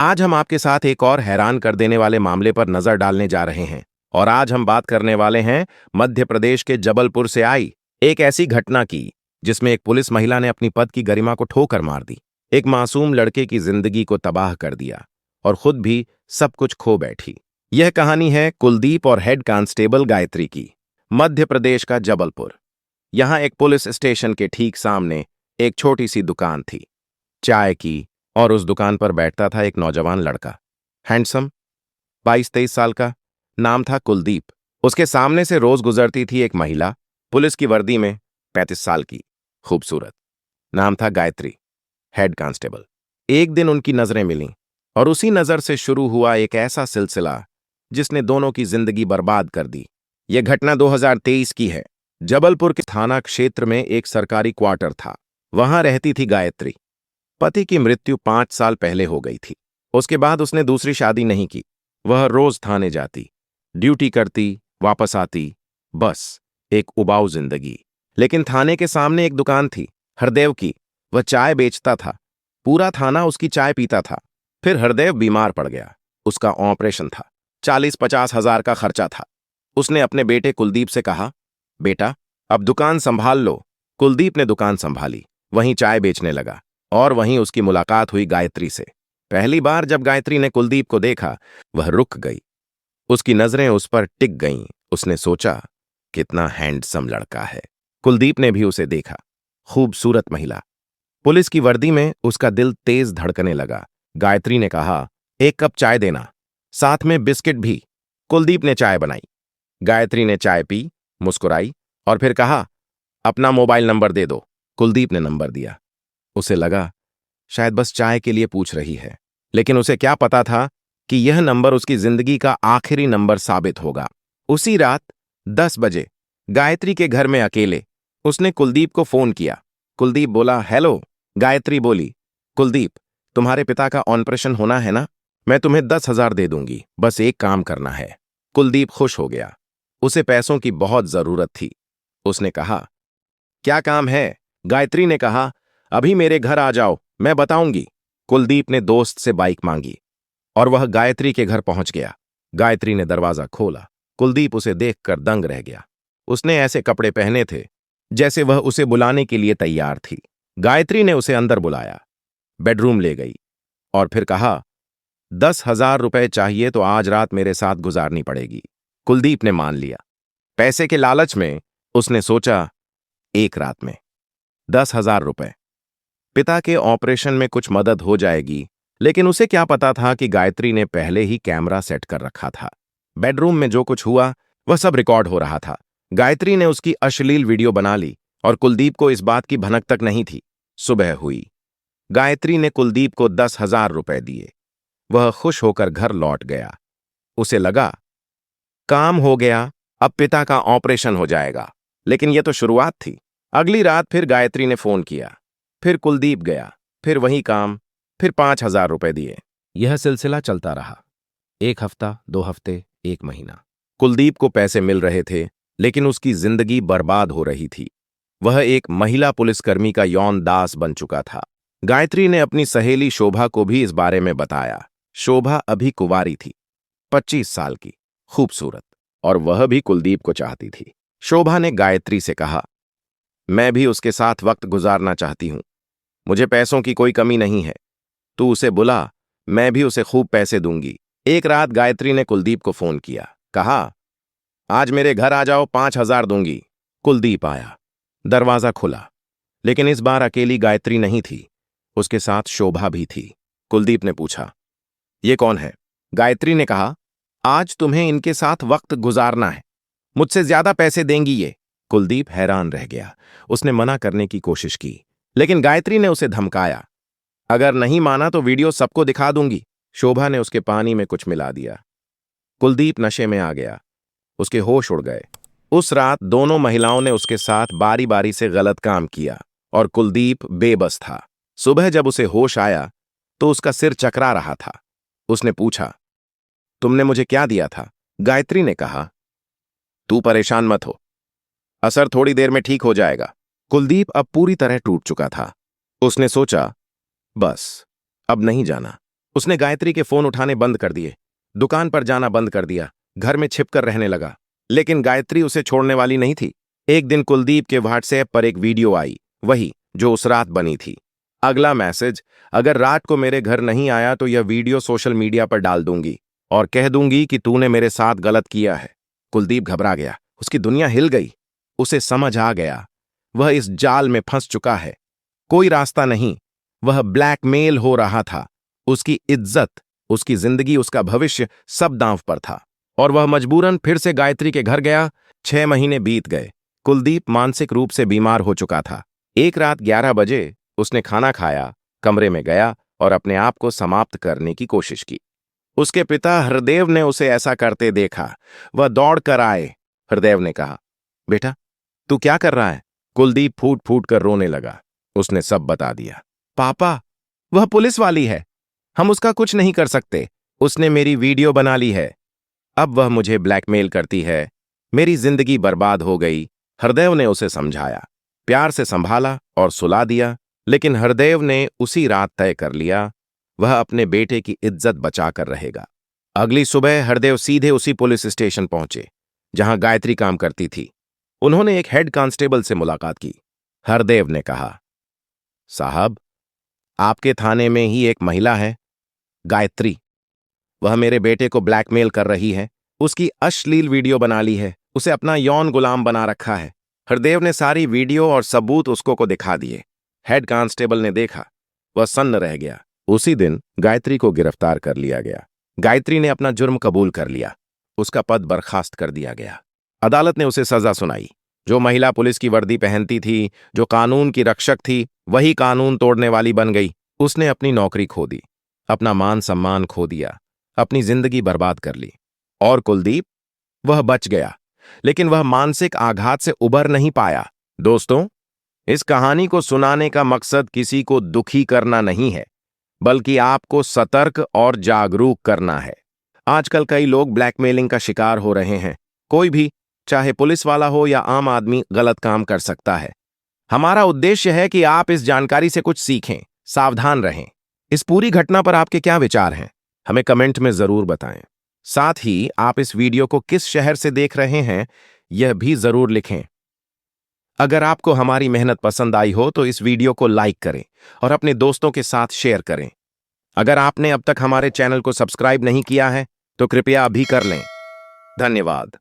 आज हम आपके साथ एक और हैरान कर देने वाले मामले पर नजर डालने जा रहे हैं। और आज हम बात करने वाले हैं मध्य प्रदेश के जबलपुर से आई एक ऐसी घटना की जिसमें एक पुलिस महिला ने अपनी पद की गरिमा को ठोकर मार दी, एक मासूम लड़के की जिंदगी को तबाह कर दिया और खुद भी सब कुछ खो बैठी। यह कहानी है कुलदीप और हेड कांस्टेबल गायत्री की। मध्य प्रदेश का जबलपुर। यहां एक पुलिस स्टेशन के ठीक सामने एक छोटी सी दुकान थी, चाय की। और उस दुकान पर बैठता था एक नौजवान लड़का, हैंडसम, 22-23 साल का। नाम था कुलदीप। उसके सामने से रोज गुजरती थी एक महिला, पुलिस की वर्दी में, 35 साल की, खूबसूरत। नाम था गायत्री, हेड कांस्टेबल। एक दिन उनकी नजरें मिलीं और उसी नजर से शुरू हुआ एक ऐसा सिलसिला जिसने दोनों की जिंदगी बर्बाद कर दी। यह घटना 2023 की है। जबलपुर के थाना क्षेत्र में एक सरकारी क्वार्टर था। वहां रहती थी गायत्री। पति की मृत्यु 5 साल पहले हो गई थी। उसके बाद उसने दूसरी शादी नहीं की। वह रोज थाने जाती, ड्यूटी करती, वापस आती, बस एक उबाऊ जिंदगी। लेकिन थाने के सामने एक दुकान थी, हरदेव की। वह चाय बेचता था। पूरा थाना उसकी चाय पीता था। फिर हरदेव बीमार पड़ गया। उसका ऑपरेशन था। 40-50 हजार का खर्चा था। उसने अपने बेटे कुलदीप से कहा, बेटा अब दुकान संभाल लो। कुलदीप ने दुकान संभाली, वहीं चाय बेचने लगा। और वहीं उसकी मुलाकात हुई गायत्री से। पहली बार जब गायत्री ने कुलदीप को देखा, वह रुक गई। उसकी नजरें उस पर टिक गईं। उसने सोचा, कितना हैंडसम लड़का है। कुलदीप ने भी उसे देखा, खूबसूरत महिला। पुलिस की वर्दी में उसका दिल तेज धड़कने लगा। गायत्री ने कहा, एक कप चाय देना, साथ में बिस्किट भी। कुलदीप ने चाय बनाई। गायत्री ने चाय पी, मुस्कुराई और फिर कहा, अपना मोबाइल नंबर दे दो। कुलदीप ने नंबर दिया। उसे लगा शायद बस चाय के लिए पूछ रही है, लेकिन उसे क्या पता था कि यह नंबर उसकी जिंदगी का आखिरी नंबर साबित होगा। उसी रात 10 बजे गायत्री के घर में अकेले उसने कुलदीप को फोन किया। कुलदीप बोला, हेलो। गायत्री बोली, कुलदीप तुम्हारे पिता का ऑपरेशन होना है ना? मैं तुम्हें 10,000 दे दूंगी, बस एक काम करना है। कुलदीप खुश हो गया। उसे पैसों की बहुत जरूरत थी। उसने कहा, क्या काम है? गायत्री ने कहा, अभी मेरे घर आ जाओ, मैं बताऊंगी। कुलदीप ने दोस्त से बाइक मांगी और वह गायत्री के घर पहुंच गया। गायत्री ने दरवाजा खोला। कुलदीप उसे देखकर दंग रह गया। उसने ऐसे कपड़े पहने थे जैसे वह उसे बुलाने के लिए तैयार थी। गायत्री ने उसे अंदर बुलाया, बेडरूम ले गई और फिर कहा, 10,000 रुपए चाहिए तो आज रात मेरे साथ गुजारनी पड़ेगी। कुलदीप ने मान लिया। पैसे के लालच में उसने सोचा, एक रात में 10,000 रुपए, पिता के ऑपरेशन में कुछ मदद हो जाएगी। लेकिन उसे क्या पता था कि गायत्री ने पहले ही कैमरा सेट कर रखा था। बेडरूम में जो कुछ हुआ वह सब रिकॉर्ड हो रहा था। गायत्री ने उसकी अश्लील वीडियो बना ली और कुलदीप को इस बात की भनक तक नहीं थी। सुबह हुई। गायत्री ने कुलदीप को 10,000 रुपए दिए। वह खुश होकर घर लौट गया। उसे लगा, काम हो गया, अब पिता का ऑपरेशन हो जाएगा। लेकिन यह तो शुरुआत थी। अगली रात फिर गायत्री ने फोन किया। फिर कुलदीप गया, फिर वही काम, फिर 5,000 रुपए दिए। यह सिलसिला चलता रहा। 1 हफ्ता, 2 हफ्ते, 1 महीना। कुलदीप को पैसे मिल रहे थे, लेकिन उसकी जिंदगी बर्बाद हो रही थी। वह एक महिला पुलिसकर्मी का यौन दास बन चुका था। गायत्री ने अपनी सहेली शोभा को भी इस बारे में बताया। शोभा अभी कुंवारी थी, 25 साल की, खूबसूरत, और वह भी कुलदीप को चाहती थी। शोभा ने गायत्री से कहा, मैं भी उसके साथ वक्त गुजारना चाहती हूं। मुझे पैसों की कोई कमी नहीं है। तू उसे बुला, मैं भी उसे खूब पैसे दूंगी। एक रात गायत्री ने कुलदीप को फोन किया। कहा, आज मेरे घर आ जाओ, 5,000 दूंगी। कुलदीप आया। दरवाजा खुला, लेकिन इस बार अकेली गायत्री नहीं थी, उसके साथ शोभा भी थी। कुलदीप ने पूछा, ये कौन है? गायत्री ने कहा, आज तुम्हें इनके साथ वक्त गुजारना है, मुझसे ज्यादा पैसे देंगी ये। कुलदीप हैरान रह गया। उसने मना करने की कोशिश की, लेकिन गायत्री ने उसे धमकाया, अगर नहीं माना तो वीडियो सबको दिखा दूंगी। शोभा ने उसके पानी में कुछ मिला दिया। कुलदीप नशे में आ गया। उसके होश उड़ गए। उस रात दोनों महिलाओं ने उसके साथ बारी बारी से गलत काम किया और कुलदीप बेबस था। सुबह जब उसे होश आया तो उसका सिर चकरा रहा था। उसने पूछा, तुमने मुझे क्या दिया था? गायत्री ने कहा, तू परेशान मत हो, असर थोड़ी देर में ठीक हो जाएगा। कुलदीप अब पूरी तरह टूट चुका था। उसने सोचा, बस अब नहीं जाना। उसने गायत्री के फोन उठाने बंद कर दिए, दुकान पर जाना बंद कर दिया, घर में छिपकर रहने लगा। लेकिन गायत्री उसे छोड़ने वाली नहीं थी। एक दिन कुलदीप के व्हाट्सएप पर एक वीडियो आई, वही जो उस रात बनी थी। अगला मैसेज, अगर रात को मेरे घर नहीं आया तो यह वीडियो सोशल मीडिया पर डाल दूंगी और कह दूंगी कि तूने मेरे साथ गलत किया है। कुलदीप घबरा गया, उसकी दुनिया हिल गई। उसे समझ आ गया, वह इस जाल में फंस चुका है। कोई रास्ता नहीं, वह ब्लैकमेल हो रहा था। उसकी इज्जत, उसकी जिंदगी, उसका भविष्य सब दांव पर था और वह मजबूरन फिर से गायत्री के घर गया। 6 महीने बीत गए। कुलदीप मानसिक रूप से बीमार हो चुका था। एक रात 11 बजे उसने खाना खाया, कमरे में गया और अपने आप को समाप्त करने की कोशिश की। उसके पिता हरदेव ने उसे ऐसा करते देखा। वह दौड़ कर आए। हरदेव ने कहा, बेटा तू क्या कर रहा है? कुलदीप फूट फूट कर रोने लगा। उसने सब बता दिया। पापा, वह पुलिस वाली है, हम उसका कुछ नहीं कर सकते। उसने मेरी वीडियो बना ली है, अब वह मुझे ब्लैकमेल करती है, मेरी जिंदगी बर्बाद हो गई। हरदेव ने उसे समझाया, प्यार से संभाला और सुला दिया। लेकिन हरदेव ने उसी रात तय कर लिया, वह अपने बेटे की इज्जत बचाकर रहेगा। अगली सुबह हरदेव सीधे उसी पुलिस स्टेशन पहुंचे जहां गायत्री काम करती थी। उन्होंने एक हेड कांस्टेबल से मुलाकात की। हरदेव ने कहा, साहब, आपके थाने में ही एक महिला है, गायत्री। वह मेरे बेटे को ब्लैकमेल कर रही है, उसकी अश्लील वीडियो बना ली है, उसे अपना यौन गुलाम बना रखा है। हरदेव ने सारी वीडियो और सबूत उसको को दिखा दिए। हेड कांस्टेबल ने देखा, वह सन्न रह गया। उसी दिन गायत्री को गिरफ्तार कर लिया गया। गायत्री ने अपना जुर्म कबूल कर लिया, उसका पद बर्खास्त कर दिया गया। अदालत ने उसे सजा सुनाई। जो महिला पुलिस की वर्दी पहनती थी, जो कानून की रक्षक थी, वही कानून तोड़ने वाली बन गई। उसने अपनी नौकरी खो दी, अपना मान सम्मान खो दिया, अपनी जिंदगी बर्बाद कर ली। और कुलदीप, वह बच गया, लेकिन वह मानसिक आघात से उबर नहीं पाया। दोस्तों, इस कहानी को सुनाने का मकसद किसी को दुखी करना नहीं है, बल्कि आपको सतर्क और जागरूक करना है। आजकल कई लोग ब्लैकमेलिंग का शिकार हो रहे हैं। कोई भी, चाहे पुलिस वाला हो या आम आदमी, गलत काम कर सकता है। हमारा उद्देश्य है कि आप इस जानकारी से कुछ सीखें, सावधान रहें। इस पूरी घटना पर आपके क्या विचार हैं? हमें कमेंट में जरूर बताएं। साथ ही आप इस वीडियो को किस शहर से देख रहे हैं, यह भी जरूर लिखें। अगर आपको हमारी मेहनत पसंद आई हो तो इस वीडियो को लाइक करें और अपने दोस्तों के साथ शेयर करें। अगर आपने अब तक हमारे चैनल को सब्सक्राइब नहीं किया है तो कृपया अभी कर लें। धन्यवाद।